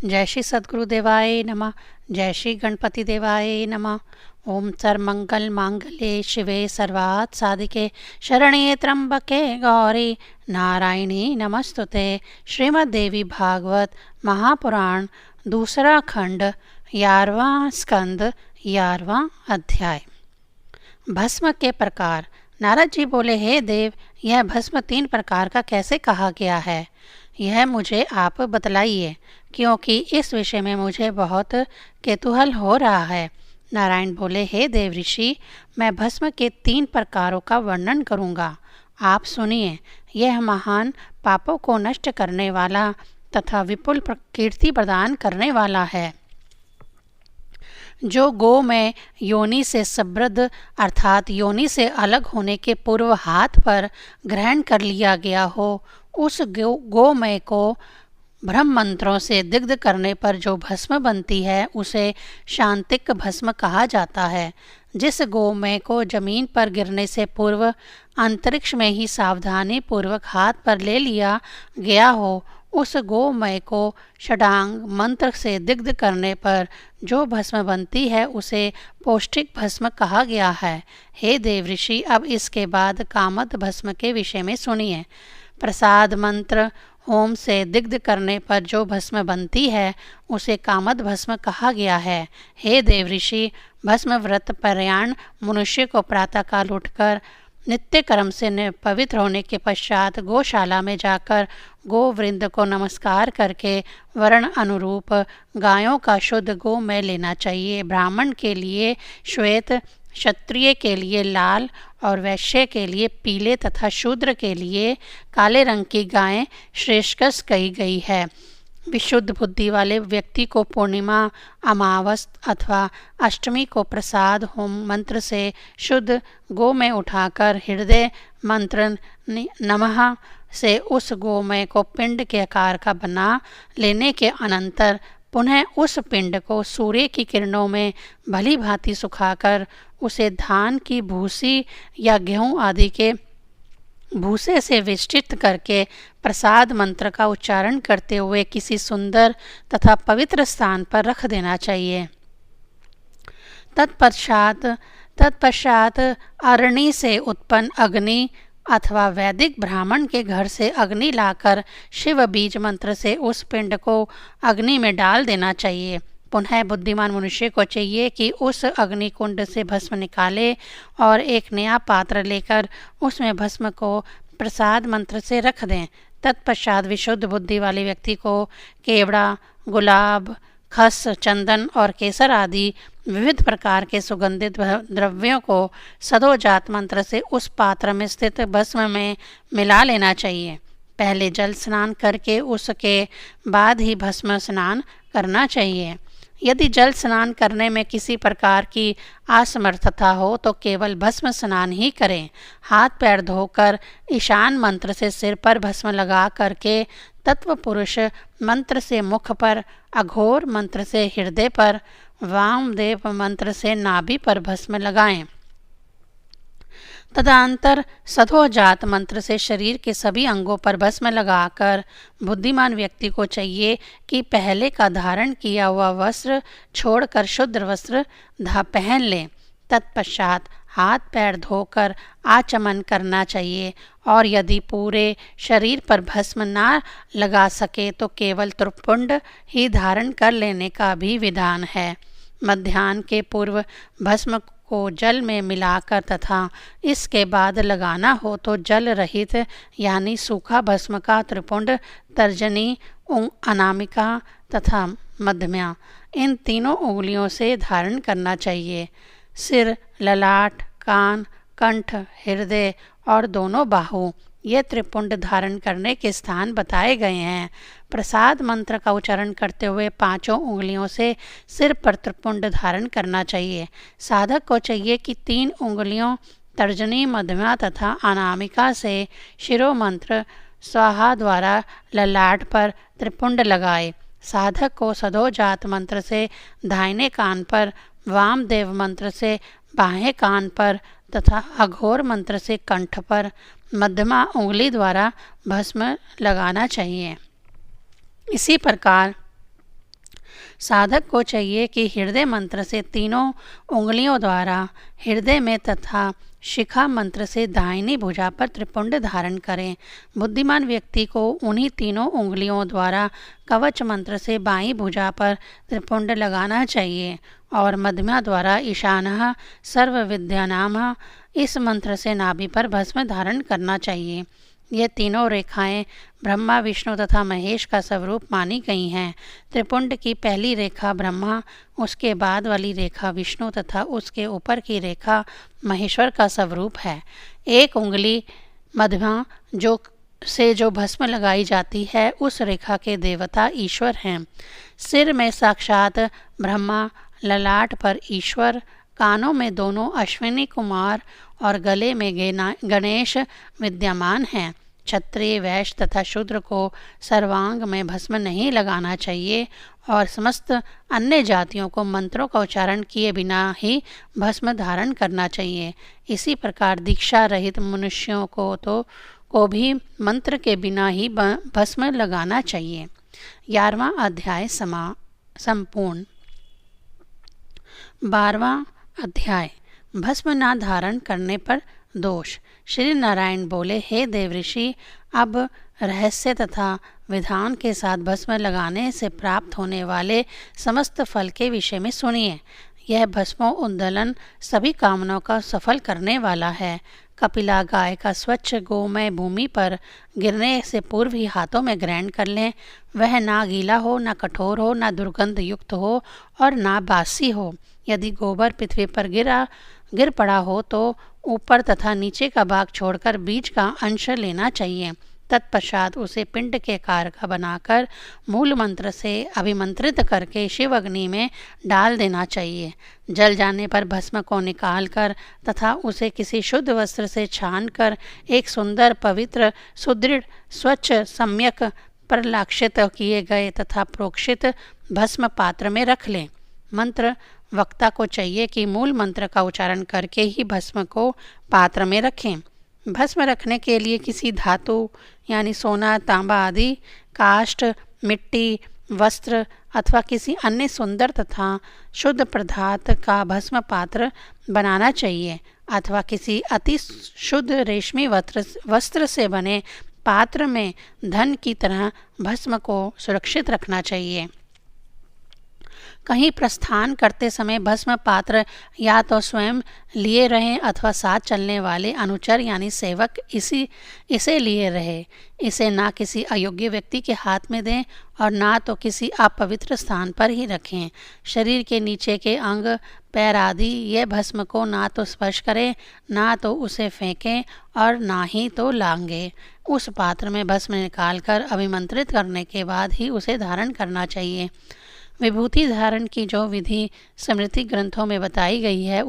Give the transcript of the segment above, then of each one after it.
जय श्री सद्गुरु देवाय नमः। जय श्री गणपति देवाय नमः। ओम सर्वमंगल मांगल्ये शिवे सर्वार्थ साधिके शरण्ये त्र्यंबके गौरी नारायणी नमस्तुते। श्रीमद् देवी भागवत महापुराण दूसरा खंड 11वां स्कंद 11वां अध्याय। भस्म के प्रकार। नारद जी बोले, हे देव, यह भस्म 3 प्रकार का कैसे कहा गया है, यह मुझे आप बतलाइए, क्योंकि इस विषय में मुझे बहुत कौतूहल हो रहा है। नारायण बोले, हे देव ऋषि, मैं भस्म के 3 प्रकारों का वर्णन करूँगा। आप सुनिए। यह महान पापों को नष्ट करने वाला तथा विपुल कीर्ति प्रदान करने वाला है। जो गो में योनि से समृद्ध अर्थात योनि से अलग होने के पूर्व हाथ पर ग्रहण कर लिया गया हो, उस गोमय को ब्रह्म मंत्रों से दिग्ध करने पर जो भस्म बनती है उसे शांतिक भस्म कहा जाता है। जिस गोमय को जमीन पर गिरने से पूर्व अंतरिक्ष में ही सावधानी पूर्वक हाथ पर ले लिया गया हो, उस गोमय को षडांग मंत्र से दिग्ध करने पर जो भस्म बनती है उसे पौष्टिक भस्म कहा गया है। हे देव ऋषि, अब इसके बाद कामद भस्म के विषय में सुनिए। प्रसाद मंत्र होम से दिग्ध करने पर जो भस्म बनती है उसे कामद भस्म कहा गया है। हे देव ऋषि, भस्म व्रत परायण मनुष्य को प्रातःकाल उठकर नित्य कर्म से पवित्र होने के पश्चात गौशाला में जाकर गोवृंद को नमस्कार करके वर्ण अनुरूप गायों का शुद्ध गोमय लेना चाहिए। ब्राह्मण के लिए श्वेत, क्षत्रिय के लिए लाल और वैश्य के लिए पीले तथा शूद्र के लिए काले रंग की गायें श्रेष्ठ कही गई है। विशुद्ध बुद्धि वाले व्यक्ति को पूर्णिमा, अमावस अथवा अष्टमी को प्रसाद होम मंत्र से शुद्ध गोमय उठाकर हृदय मंत्र नमः से उस गोमय को पिंड के आकार का बना लेने के अनंतर पुनः उस पिंड को सूर्य की किरणों में भली भांति सुखाकर उसे धान की भूसी या गेहूं आदि के भूसे से विष्टित करके प्रसाद मंत्र का उच्चारण करते हुए किसी सुंदर तथा पवित्र स्थान पर रख देना चाहिए। तत्पश्चात अरणि से उत्पन्न अग्नि अथवा वैदिक ब्राह्मण के घर से अग्नि लाकर शिव बीज मंत्र से उस पिंड को अग्नि में डाल देना चाहिए। पुनः बुद्धिमान मनुष्य को चाहिए कि उस अग्नि कुंड से भस्म निकाले और एक नया पात्र लेकर उसमें भस्म को प्रसाद मंत्र से रख दें। तत्पश्चात विशुद्ध बुद्धि वाले व्यक्ति को केवड़ा, गुलाब, खस, चंदन और केसर आदि विविध प्रकार के सुगंधित द्रव्यों को सदोजात मंत्र से उस पात्र में स्थित भस्म में मिला लेना चाहिए। पहले जल स्नान करके उसके बाद ही भस्म स्नान करना चाहिए। यदि जल स्नान करने में किसी प्रकार की असमर्थता हो तो केवल भस्म स्नान ही करें। हाथ पैर धोकर ईशान मंत्र से सिर पर भस्म लगा करके तत्व पुरुष मंत्र से मुख पर, अघोर मंत्र से हृदय पर, वामदेव मंत्र से नाभि पर भस्म लगाएं। तदनंतर सधोजात मंत्र से शरीर के सभी अंगों पर भस्म लगाकर बुद्धिमान व्यक्ति को चाहिए कि पहले का धारण किया हुआ वस्त्र छोड़कर शुद्ध वस्त्र पहन ले। तत्पश्चात हाथ पैर धोकर आचमन करना चाहिए और यदि पूरे शरीर पर भस्म ना लगा सके तो केवल त्रिपुंड ही धारण कर लेने का भी विधान है। मध्याह्न के पूर्व भस्म को जल में मिलाकर तथा इसके बाद लगाना हो तो जल रहित यानी सूखा भस्म का त्रिपुंड, तर्जनी, अनामिका तथा मध्यमा इन तीनों उंगलियों से धारण करना चाहिए। सिर, ललाट, कान, कंठ, हृदय और दोनों बाहु ये त्रिपुंड धारण करने के स्थान बताए गए हैं। प्रसाद मंत्र का उच्चारण करते हुए 5 उंगलियों से सिर पर त्रिपुंड धारण करना चाहिए। साधक को चाहिए कि 3 उंगलियों तर्जनी, मध्यमा तथा अनामिका से शिरो मंत्र स्वाहा द्वारा ललाट पर त्रिपुंड लगाए। साधक को सधोजात मंत्र से दाहिने कान पर, वामदेव मंत्र से बाएं कान पर तथा अघोर मंत्र से कंठ पर मध्यमा उंगली द्वारा भस्म लगाना चाहिए। इसी प्रकार साधक को चाहिए कि हृदय मंत्र से तीनों उंगलियों द्वारा हृदय में तथा शिखा मंत्र से दाहिनी भुजा पर त्रिपुंड धारण करें। बुद्धिमान व्यक्ति को उन्हीं तीनों उंगलियों द्वारा कवच मंत्र से बाईं भुजा पर त्रिपुंड लगाना चाहिए और मध्यमा द्वारा ईशानः सर्व विद्यानामः इस मंत्र से नाभि पर भस्म धारण करना चाहिए। ये तीनों रेखाएं ब्रह्मा, विष्णु तथा महेश का स्वरूप मानी गई हैं। त्रिपुंड की पहली रेखा ब्रह्मा, उसके बाद वाली रेखा विष्णु तथा उसके ऊपर की रेखा महेश्वर का स्वरूप है। एक उंगली मध्यमा जो भस्म लगाई जाती है उस रेखा के देवता ईश्वर हैं। सिर में साक्षात ब्रह्मा, ललाट पर ईश्वर, कानों में दोनों अश्विनी कुमार और गले में गणेश विद्यमान हैं। क्षत्रिय, वैश्य तथा शूद्र को सर्वांग में भस्म नहीं लगाना चाहिए और समस्त अन्य जातियों को मंत्रों का उच्चारण किए बिना ही भस्म धारण करना चाहिए। इसी प्रकार दीक्षा रहित मनुष्यों को भी मंत्र के बिना ही भस्म लगाना चाहिए। 11वां अध्याय संपूर्ण। 12वां अध्याय भस्म न धारण करने पर दोष। श्री नारायण बोले, हे देवऋषि, अब रहस्य तथा विधान के साथ भस्म लगाने से प्राप्त होने वाले समस्त फल के विषय में सुनिए। यह भस्मोद्दोलन सभी कामनाओं का सफल करने वाला है। कपिला गाय का स्वच्छ गोमय भूमि पर गिरने से पूर्व ही हाथों में ग्रहण कर लें। वह ना गीला हो, ना कठोर हो, ना दुर्गंध युक्त हो और ना बासी हो। यदि गोबर पृथ्वी पर गिर पड़ा हो तो ऊपर तथा नीचे का भाग छोड़कर बीज का अंश लेना चाहिए। तत्पश्चात उसे पिंड के कार का बनाकर मूल मंत्र से अभिमंत्रित करके शिव अग्नि में डाल देना चाहिए। जल जाने पर भस्म को निकालकर तथा उसे किसी शुद्ध वस्त्र से छानकर एक सुंदर, पवित्र, सुदृढ़, स्वच्छ, सम्यक प्रलाक्षित किए गए तथा प्रोक्षित भस्म पात्र में रख लें। मंत्र वक्ता को चाहिए कि मूल मंत्र का उच्चारण करके ही भस्म को पात्र में रखें। भस्म रखने के लिए किसी धातु यानी सोना, तांबा आदि, काष्ठ, मिट्टी, वस्त्र अथवा किसी अन्य सुंदर तथा शुद्ध पदार्थ का भस्म पात्र बनाना चाहिए अथवा किसी अति शुद्ध रेशमी वस्त्र से बने पात्र में धन की तरह भस्म को सुरक्षित रखना चाहिए। कहीं प्रस्थान करते समय भस्म पात्र या तो स्वयं लिए रहें अथवा साथ चलने वाले अनुचर यानी सेवक इसे लिए रहे। इसे ना किसी अयोग्य व्यक्ति के हाथ में दें और ना तो किसी अपवित्र स्थान पर ही रखें। शरीर के नीचे के अंग, पैर आदि ये भस्म को ना तो स्पर्श करें, ना तो उसे फेंकें और ना ही तो लांघें। उस पात्र में भस्म निकालकर अभिमंत्रित करने के बाद ही उसे धारण करना चाहिए। विभूति धारण की जो विधि स्मृति ग्रंथों में बताई गई है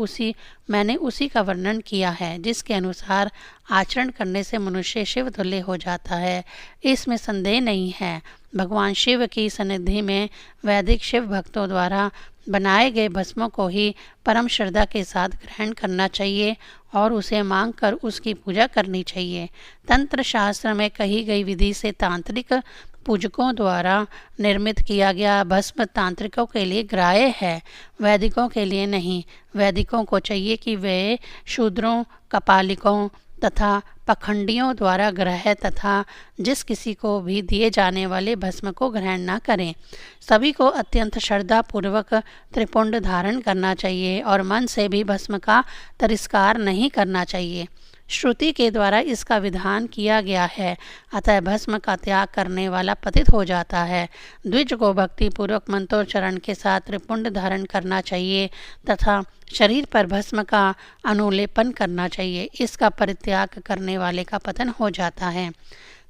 मैंने उसी का वर्णन किया है, जिसके अनुसार आचरण करने से मनुष्य शिव तुल्य हो जाता है। इसमें संदेह नहीं है। भगवान शिव की सन्निधि में वैदिक शिव भक्तों द्वारा बनाए गए भस्मों को ही परम श्रद्धा के साथ ग्रहण करना चाहिए और उसे मांग कर उसकी पूजा करनी चाहिए। तंत्र शास्त्र में कही गई विधि से तांत्रिक पूजकों द्वारा निर्मित किया गया भस्म तांत्रिकों के लिए ग्राह्य है, वैदिकों के लिए नहीं। वैदिकों को चाहिए कि वे शूद्रों, कपालिकों तथा पखंडियों द्वारा ग्रह्य तथा जिस किसी को भी दिए जाने वाले भस्म को ग्रहण न करें। सभी को अत्यंत श्रद्धा पूर्वक त्रिपुंड धारण करना चाहिए और मन से भी भस्म का तिरस्कार नहीं करना चाहिए। श्रुति के द्वारा इसका विधान किया गया है, अतः भस्म का त्याग करने वाला पतित हो जाता है। द्विज को भक्ति पूर्वक मंत्रोच्चारण के साथ त्रिपुंड धारण करना चाहिए तथा शरीर पर भस्म का अनुलेपन करना चाहिए। इसका परित्याग करने वाले का पतन हो जाता है।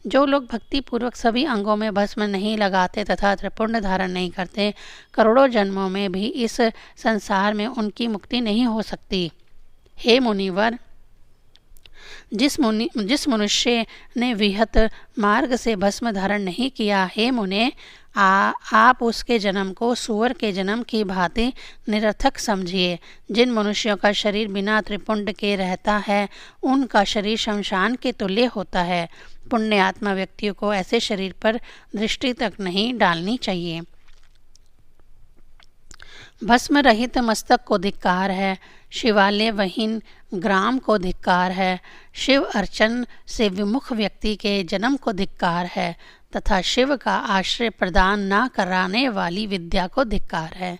जो लोग भक्ति पूर्वक सभी अंगों में भस्म नहीं लगाते तथा त्रिपुंड धारण नहीं करते, करोड़ों जन्मों में भी इस संसार में उनकी मुक्ति नहीं हो सकती। हे मुनिवर, जिस मनुष्य ने विहत मार्ग से भस्म धारण नहीं किया, हे मुने, आप उसके जन्म को सूअर के जन्म की भांति निरर्थक समझिए। जिन मनुष्यों का शरीर बिना त्रिपुंड के रहता है, उनका शरीर शमशान के तुल्य होता है। पुण्यात्मा व्यक्तियों को ऐसे शरीर पर दृष्टि तक नहीं डालनी चाहिए। भस्म रहित मस्तक को धिक्कार है, शिवालय वहीन ग्राम को धिक्कार है, शिव अर्चन से विमुख व्यक्ति के जन्म को धिक्कार है तथा शिव का आश्रय प्रदान न कराने वाली विद्या को धिक्कार है।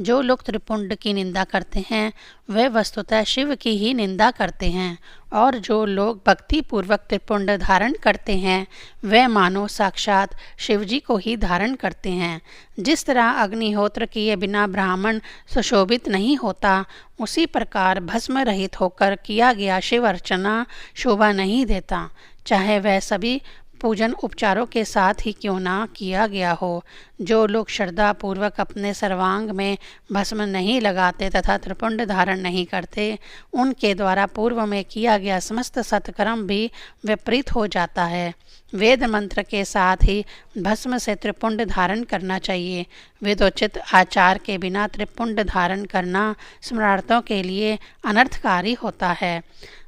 जो लोग त्रिपुंड की निंदा करते हैं वे वस्तुतः शिव की ही निंदा करते हैं, और जो लोग भक्ति पूर्वक त्रिपुंड धारण करते हैं वे मानो साक्षात शिवजी को ही धारण करते हैं। जिस तरह अग्निहोत्र किए बिना ब्राह्मण सुशोभित नहीं होता, उसी प्रकार भस्म रहित होकर किया गया शिव अर्चना शोभा नहीं देता, चाहे वह सभी पूजन उपचारों के साथ ही क्यों ना किया गया हो। जो लोग श्रद्धा पूर्वक अपने सर्वांग में भस्म नहीं लगाते तथा त्रिपुंड धारण नहीं करते, उनके द्वारा पूर्व में किया गया समस्त सत्कर्म भी विपरीत हो जाता है। वेद मंत्र के साथ ही भस्म से त्रिपुंड धारण करना चाहिए। वेदोचित आचार के बिना त्रिपुंड धारण करना स्मरणार्थों के लिए अनर्थकारी होता है।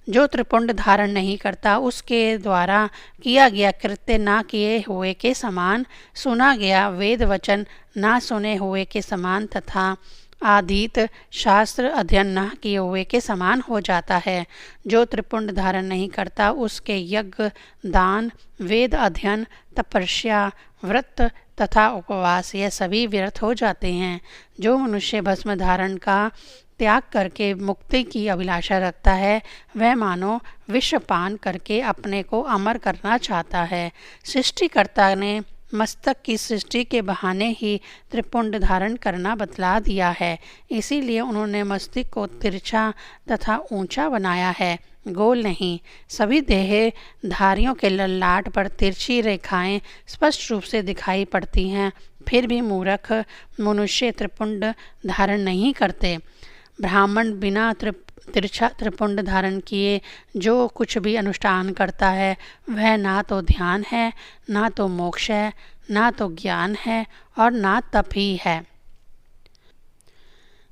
जो त्रिपुंड धारण नहीं करता उसके द्वारा किया गया कृत्य ना किए हुए के समान, सुना गया वेद वचन ना सुने हुए के समान तथा आधीत शास्त्र अध्ययन न किए हुए के समान हो जाता है। जो त्रिपुंड धारण नहीं करता उसके यज्ञ, दान, वेद अध्ययन, तपस्या, व्रत तथा उपवास ये सभी व्यर्थ हो जाते हैं। जो मनुष्य भस्म धारण का त्याग करके मुक्ति की अभिलाषा रखता है वह मानो विष पान करके अपने को अमर करना चाहता है। सृष्टिकर्ता ने मस्तक की सृष्टि के बहाने ही त्रिपुंड धारण करना बतला दिया है, इसीलिए उन्होंने मस्तक को तिरछा तथा ऊंचा बनाया है, गोल नहीं। सभी देहधारियों के ललाट पर तिरछी रेखाएं स्पष्ट रूप से दिखाई पड़ती हैं, फिर भी मूर्ख मनुष्य त्रिपुंड धारण नहीं करते। ब्राह्मण बिना तिरछा त्रिपुंड धारण किए जो कुछ भी अनुष्ठान करता है वह ना तो ध्यान है, ना तो मोक्ष है, ना तो ज्ञान है और ना तप ही है।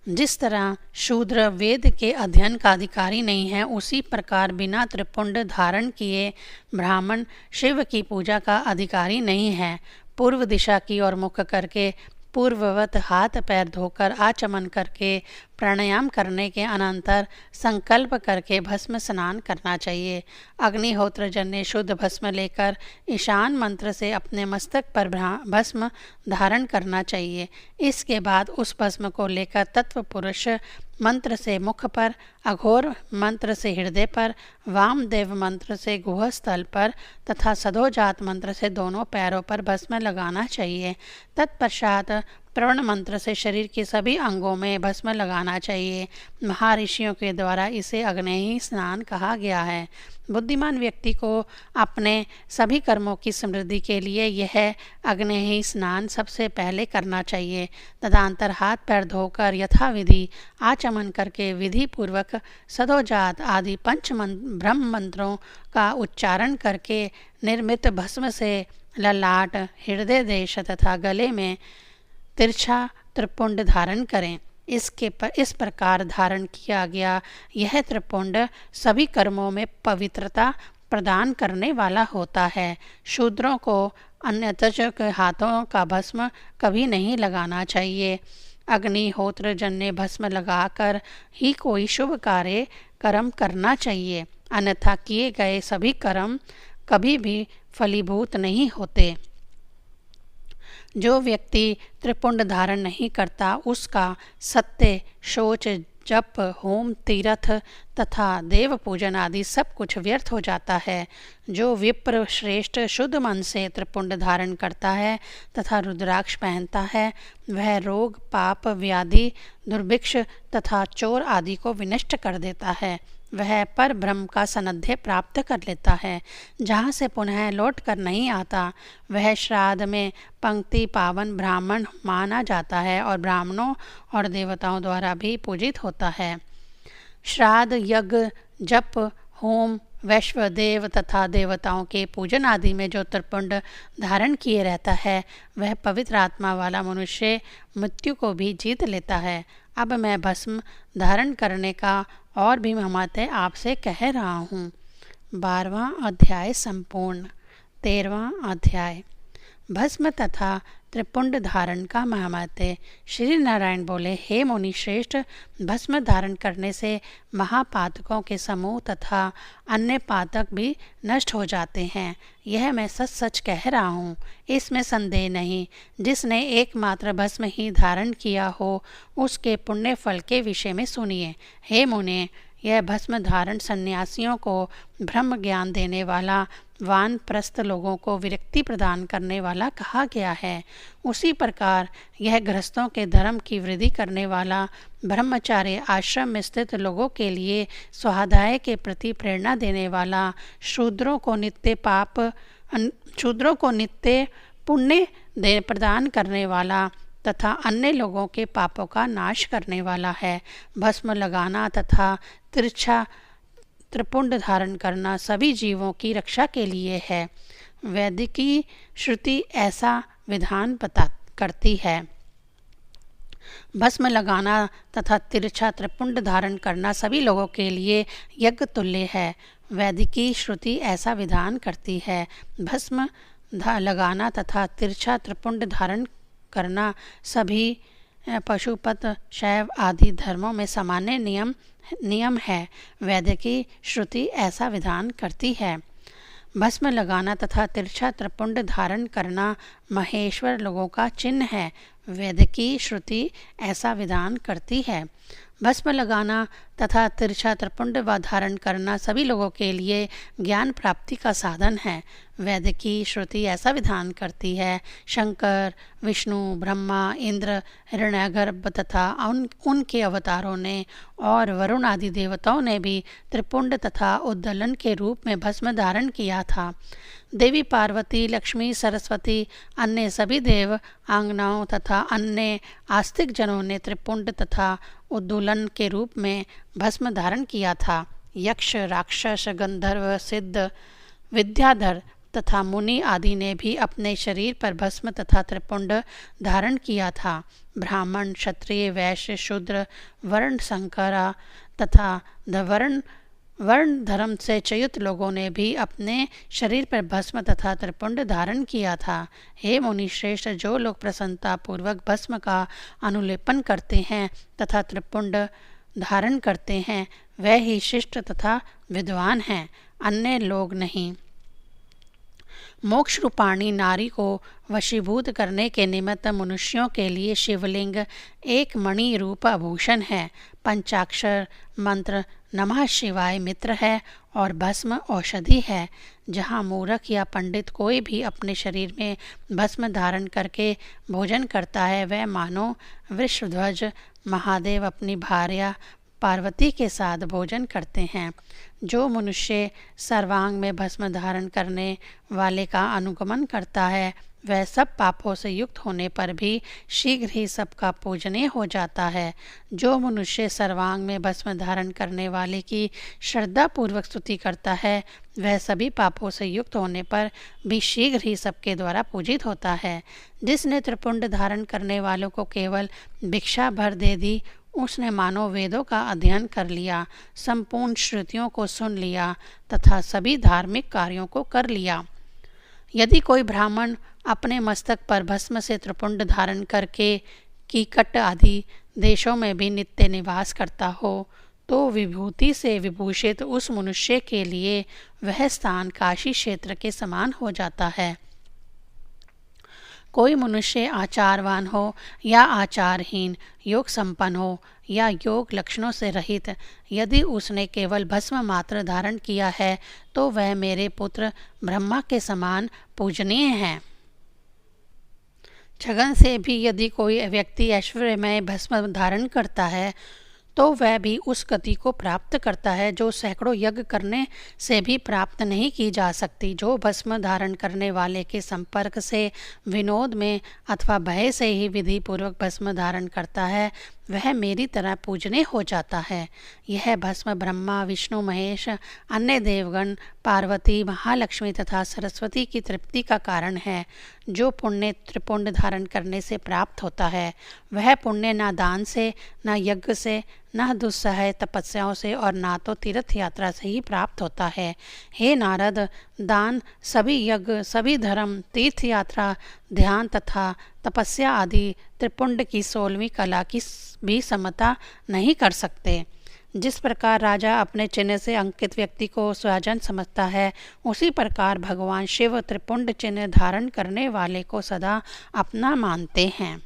जिस तरह शूद्र वेद के अध्ययन का अधिकारी नहीं है, उसी प्रकार बिना त्रिपुंड धारण किए ब्राह्मण शिव की पूजा का अधिकारी नहीं है। पूर्व दिशा की ओर मुख करके पूर्ववत हाथ पैर धोकर आचमन करके प्राणायाम करने के अनंतर संकल्प करके भस्म स्नान करना चाहिए। अग्निहोत्र जन्य शुद्ध भस्म लेकर ईशान मंत्र से अपने मस्तक पर भस्म धारण करना चाहिए। इसके बाद उस भस्म को लेकर तत्व पुरुष मंत्र से मुख पर, अघोर मंत्र से हृदय पर, वामदेव मंत्र से गुहस्थल पर तथा सदोजात मंत्र से दोनों पैरों पर भस्म लगाना चाहिए। तत्पश्चात प्रण मंत्र से शरीर के सभी अंगों में भस्म लगाना चाहिए। महर्षियों के द्वारा इसे अग्नेयी स्नान कहा गया है। बुद्धिमान व्यक्ति को अपने सभी कर्मों की समृद्धि के लिए यह अग्नेयी स्नान सबसे पहले करना चाहिए। तदनंतर हाथ पैर धोकर यथाविधि आचमन करके विधि पूर्वक सदोजात आदि ब्रह्म मंत्रों का उच्चारण करके निर्मित भस्म से ललाट, हृदय देश तथा गले में तिरछा त्रिपुंड धारण करें। इस प्रकार धारण किया गया यह त्रिपुंड सभी कर्मों में पवित्रता प्रदान करने वाला होता है। शूद्रों को अन्यतज के हाथों का भस्म कभी नहीं लगाना चाहिए। अग्निहोत्र जन्य भस्म लगाकर ही कोई शुभ कर्म करना चाहिए, अन्यथा किए गए सभी कर्म कभी भी फलीभूत नहीं होते। जो व्यक्ति त्रिपुंड धारण नहीं करता उसका सत्य, शौच, जप, होम, तीर्थ तथा देव पूजन आदि सब कुछ व्यर्थ हो जाता है। जो विप्र श्रेष्ठ शुद्ध मन से त्रिपुंड धारण करता है तथा रुद्राक्ष पहनता है वह रोग, पाप, व्याधि, दुर्भिक्ष तथा चोर आदि को विनष्ट कर देता है। वह पर ब्रह्म का सानिध्य प्राप्त कर लेता है, जहाँ से पुनः लौट कर नहीं आता। वह श्राद्ध में पंक्ति पावन ब्राह्मण माना जाता है और ब्राह्मणों और देवताओं द्वारा भी पूजित होता है। श्राद्ध, यज्ञ, जप, होम, वैश्वदेव तथा देवताओं के पूजन आदि में जो त्रिपुंड धारण किए रहता है वह पवित्र आत्मा वाला मनुष्य मृत्यु को भी जीत लेता है। अब मैं भस्म धारण करने का और भी महत्व आपसे कह रहा हूँ। 12वां अध्याय संपूर्ण। 13वां अध्याय। भस्म तथा त्रिपुंड धारण का महात्म्य। श्री नारायण बोले, हे मुनि श्रेष्ठ, भस्म धारण करने से महापातकों के समूह तथा अन्य पातक भी नष्ट हो जाते हैं। यह मैं सच सच कह रहा हूँ, इसमें संदेह नहीं। जिसने एकमात्र भस्म ही धारण किया हो, उसके पुण्य फल के विषय में सुनिए। हे मुने, यह भस्म धारण सन्यासियों को ब्रह्म ज्ञान देने वाला, वानप्रस्थ लोगों को विरक्ति प्रदान करने वाला कहा गया है। उसी प्रकार यह गृहस्थों के धर्म की वृद्धि करने वाला, ब्रह्मचार्य आश्रम में स्थित लोगों के लिए स्वाध्याय के प्रति प्रेरणा देने वाला, शूद्रों को नित्य पुण्य प्रदान करने वाला तथा अन्य लोगों के पापों का नाश करने वाला है। भस्म लगाना तथा तिरछा त्रिपुंड धारण करना सभी जीवों की रक्षा के लिए है। वैदिकी श्रुति ऐसा विधान करती है। भस्म लगाना तथा तिरछा त्रिपुंड धारण करना सभी लोगों के लिए यज्ञ तुल्य है। वैदिकी श्रुति ऐसा विधान करती है। भस्म लगाना तथा तिरछा त्रिपुंड धारण करना सभी पशुपत, शैव आदि धर्मों में सामान्य नियम है। वैदिकी श्रुति ऐसा विधान करती है। भस्म लगाना तथा तिरछा त्रिपुंड धारण करना महेश्वर लोगों का चिन्ह है। वैदिकी श्रुति ऐसा विधान करती है। भस्म लगाना तथा तिरछा त्रिपुंड धारण करना सभी लोगों के लिए ज्ञान प्राप्ति का साधन है। वैदिकी श्रुति ऐसा विधान करती है। शंकर, विष्णु, ब्रह्मा, इंद्र, हिरण्यगर्भ तथा उनके अवतारों ने और वरुण आदि देवताओं ने भी त्रिपुंड तथा उद्दलन के रूप में भस्म धारण किया था। देवी पार्वती, लक्ष्मी, सरस्वती, अन्य सभी देव आंगनाओं तथा अन्य आस्तिक जनों ने त्रिपुंड तथा उद्दोलन के रूप में भस्म धारण किया था। यक्ष, राक्षस, गंधर्व, सिद्ध, विद्याधर तथा मुनि आदि ने भी अपने शरीर पर भस्म तथा त्रिपुंड धारण किया था। ब्राह्मण, क्षत्रिय, वैश्य, शूद्र, वर्ण संकरा तथा वर्ण धर्म से च्युत लोगों ने भी अपने शरीर पर भस्म तथा त्रिपुंड धारण किया था। हे मुनि श्रेष्ठ, जो लोग प्रसन्नता पूर्वक भस्म का अनुलेपन करते हैं तथा त्रिपुंड धारण करते हैं, वह ही शिष्ट तथा विद्वान हैं, अन्य लोग नहीं। मोक्ष रूपाणी नारी को वशीभूत करने के निमित्त मनुष्यों के लिए शिवलिंग एक मणि रूप आभूषण है। पंचाक्षर मंत्र नमः शिवाय मित्र है और भस्म औषधि है। जहाँ मूर्ख या पंडित कोई भी अपने शरीर में भस्म धारण करके भोजन करता है, वह मानो वृषध्वज महादेव अपनी भार्या पार्वती के साथ भोजन करते हैं। जो मनुष्य सर्वांग में भस्म धारण करने वाले का अनुगमन करता है, वह सब पापों से युक्त होने पर भी शीघ्र ही सबका पूजनीय हो जाता है। जो मनुष्य सर्वांग में भस्म धारण करने वाले की श्रद्धापूर्वक स्तुति करता है, वह सभी पापों से युक्त होने पर भी शीघ्र ही सबके द्वारा पूजित होता है। जिसने त्रिपुंड धारण करने वालों को केवल भिक्षा भर दे दी, उसने मानो वेदों का अध्ययन कर लिया, संपूर्ण श्रुतियों को सुन लिया तथा सभी धार्मिक कार्यों को कर लिया। यदि कोई ब्राह्मण अपने मस्तक पर भस्म से त्रिपुंड धारण करके कीकट आदि देशों में भी नित्य निवास करता हो, तो विभूति से विभूषित उस मनुष्य के लिए वह स्थान काशी क्षेत्र के समान हो जाता है। कोई मनुष्य आचारवान हो या आचारहीन, योग संपन्न हो या योग लक्षणों से रहित, यदि उसने केवल भस्म मात्र धारण किया है, तो वह मेरे पुत्र ब्रह्मा के समान पूजनीय है। छगन से भी यदि कोई व्यक्ति ऐश्वर्यमय भस्म धारण करता है, तो वह भी उस गति को प्राप्त करता है जो सैकड़ों यज्ञ करने से भी प्राप्त नहीं की जा सकती। जो भस्म धारण करने वाले के संपर्क से विनोद में अथवा भय से ही विधि पूर्वक भस्म धारण करता है, वह मेरी तरह पूजनीय हो जाता है। यह भस्म ब्रह्मा, विष्णु, महेश, अन्य देवगण, पार्वती, महालक्ष्मी तथा सरस्वती की तृप्ति का कारण है। जो पुण्य त्रिपुंड धारण करने से प्राप्त होता है, वह पुण्य न दान से, न यज्ञ से, न दुस्सह तपस्याओं से और ना तो तीर्थ यात्रा से ही प्राप्त होता है। हे नारद, दान, सभी यज्ञ, सभी धर्म, तीर्थ यात्रा, ध्यान तथा तपस्या आदि त्रिपुंड की 16वीं कला की भी समता नहीं कर सकते। जिस प्रकार राजा अपने चिन्ह से अंकित व्यक्ति को स्वजन समझता है, उसी प्रकार भगवान शिव त्रिपुंड चिन्ह धारण करने वाले को सदा अपना मानते हैं।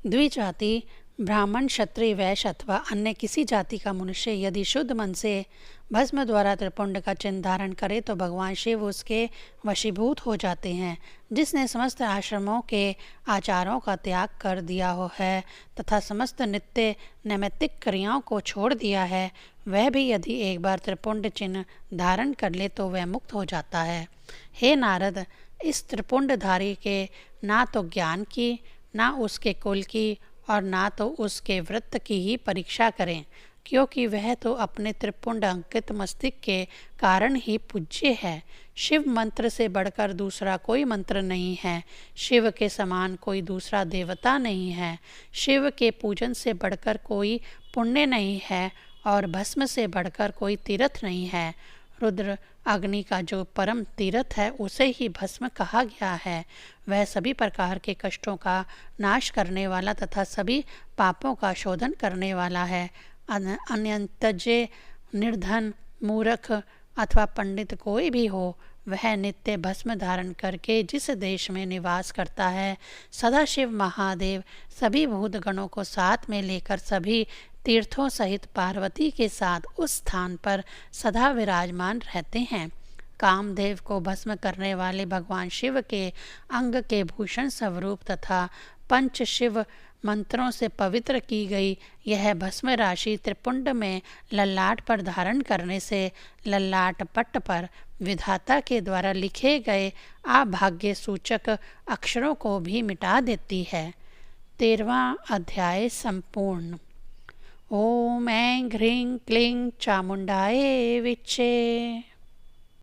द्विजाति ब्राह्मण, क्षत्रिय, वैश्य अथवा अन्य किसी जाति का मनुष्य यदि शुद्ध मन से भस्म द्वारा त्रिपुंड का चिन्ह धारण करे तो भगवान शिव उसके वशीभूत हो जाते हैं। जिसने समस्त आश्रमों के आचारों का त्याग कर दिया हो है तथा समस्त नित्य नैमित्तिक क्रियाओं को छोड़ दिया है, वह भी यदि एक बार त्रिपुंड चिन्ह धारण कर ले तो वह मुक्त हो जाता है। हे नारद, इस त्रिपुंडधारी के ना तो ज्ञान की, ना उसके कुल की और ना तो उसके वृत्त की ही परीक्षा करें, क्योंकि वह तो अपने त्रिपुंड अंकित मस्तिष्क के कारण ही पूज्य है। शिव मंत्र से बढ़कर दूसरा कोई मंत्र नहीं है। शिव के समान कोई दूसरा देवता नहीं है। शिव के पूजन से बढ़कर कोई पुण्य नहीं है और भस्म से बढ़कर कोई तीर्थ नहीं है। रुद्र अग्नि का जो परम तीर्थ है उसे ही भस्म कहा गया है। वह सभी प्रकार के कष्टों का नाश करने वाला तथा सभी पापों का शोधन करने वाला है। अनंतज्ञ, निर्धन, मूर्ख अथवा पंडित कोई भी हो, वह नित्य भस्म धारण करके जिस देश में निवास करता है, सदाशिव महादेव सभी भूतगणों को साथ में लेकर सभी तीर्थों सहित पार्वती के साथ उस स्थान पर सदा विराजमान रहते हैं। कामदेव को भस्म करने वाले भगवान शिव के अंग के भूषण स्वरूप तथा पंच शिव मंत्रों से पवित्र की गई यह भस्म राशि त्रिपुंड में ललाट पर धारण करने से ललाट पट्ट पर विधाता के द्वारा लिखे गए अभाग्य सूचक अक्षरों को भी मिटा देती है। 13वां अध्याय संपूर्ण। ओम ऐं ह्रीं क्लीं चामुंडाये विच्चे।